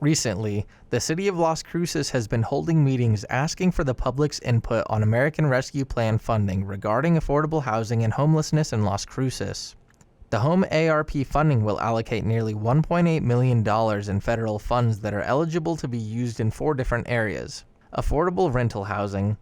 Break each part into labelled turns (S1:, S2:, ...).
S1: Recently, the City of Las Cruces has been holding meetings asking for the public's input on American Rescue Plan funding regarding affordable housing and homelessness in Las Cruces. The Home ARP funding will allocate nearly $1.8 million in federal funds that are eligible to be used in 4 different areas: affordable rental housing,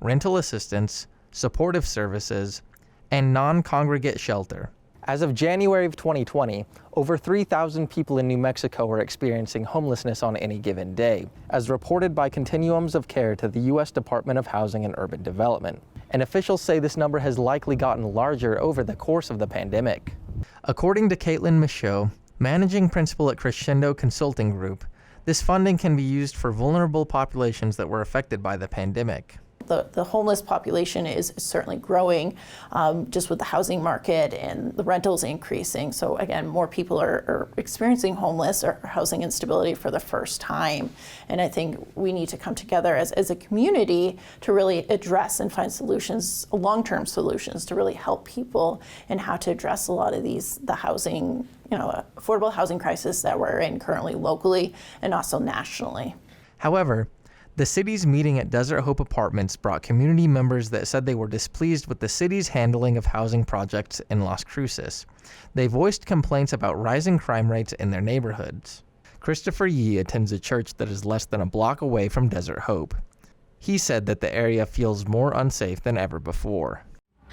S1: rental assistance, supportive services, and non-congregate shelter. As of January of 2020, over 3,000 people in New Mexico are experiencing homelessness on any given day, as reported by Continuums of Care to the U.S. Department of Housing and Urban Development. And officials say this number has likely gotten larger over the course of the pandemic. According to Katelyn Michaud, managing principal at Crescendo Consulting Group, this funding can be used for vulnerable populations that were affected by the pandemic.
S2: The homeless population is certainly growing just with the housing market and the rentals increasing. So again, more people are experiencing homeless or housing instability for the first time. And I think we need to come together as a community to really address and find solutions, long-term solutions to really help people and how to address a lot of the housing, affordable housing crisis that we're in currently locally and also nationally.
S1: However, the city's meeting at Desert Hope Apartments brought community members that said they were displeased with the city's handling of housing projects in Las Cruces. They voiced complaints about rising crime rates in their neighborhoods. Christopher Yee attends a church that is less than a block away from Desert Hope. He said that the area feels more unsafe than ever before.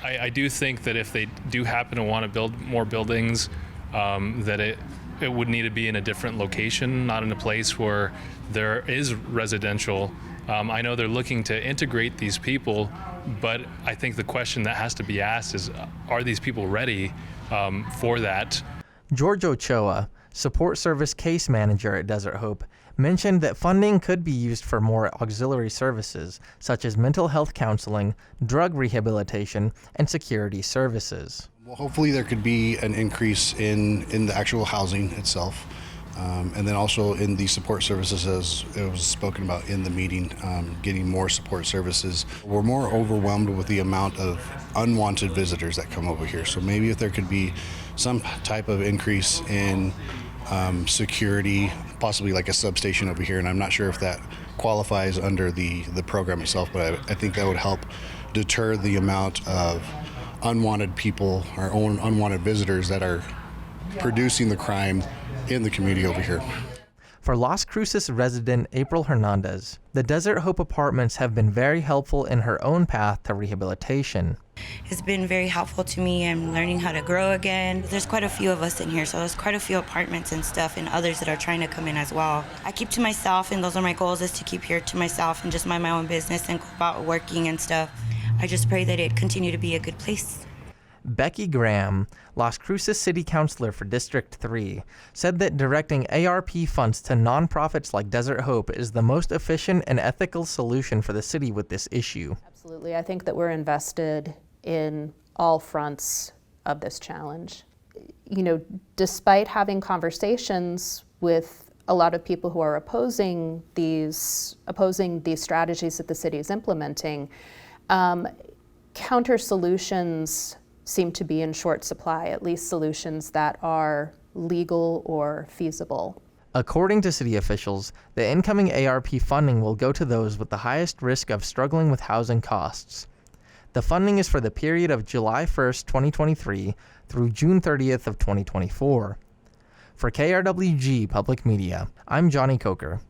S3: I do think that if they do happen to want to build more buildings, that it would need to be in a different location, not in a place where there is residential. I know they're looking to integrate these people, but I think the question that has to be asked is, are these people ready for that?
S1: Jorge Ochoa, support service case manager at Desert Hope, mentioned that funding could be used for more auxiliary services, such as mental health counseling, drug rehabilitation, and security services.
S4: Well, hopefully there could be an increase in the actual housing itself, and then also in the support services, as it was spoken about in the meeting, getting more support services. We're more overwhelmed with the amount of unwanted visitors that come over here. So maybe if there could be some type of increase in security, possibly like a substation over here, and I'm not sure if that qualifies under the program itself, but I think that would help deter the amount of unwanted people, our own unwanted visitors that are producing the crime in the community over here.
S1: For Las Cruces resident April Hernandez, the Desert Hope Apartments have been very helpful in her own path to rehabilitation.
S5: It's been very helpful to me. I'm learning how to grow again. There's quite a few of us in here, so there's quite a few apartments and stuff, and others that are trying to come in as well. I keep to myself, and those are my goals, is to keep here to myself and just mind my own business and go about working and stuff. I just pray that it continue to be a good place.
S1: Becki Graham, Las Cruces City Councilor for District 3, said that directing ARP funds to nonprofits like Desert Hope is the most efficient and ethical solution for the city with this issue.
S6: Absolutely. I think that we're invested in all fronts of this challenge. Despite having conversations with a lot of people who are opposing these strategies that the city is implementing, counter solutions seem to be in short supply, at least solutions that are legal or feasible.
S1: According to city officials, the incoming ARP funding will go to those with the highest risk of struggling with housing costs. The funding is for the period of July 1st, 2023 through June 30th of 2024. For KRWG Public Media, I'm Johnny Coker.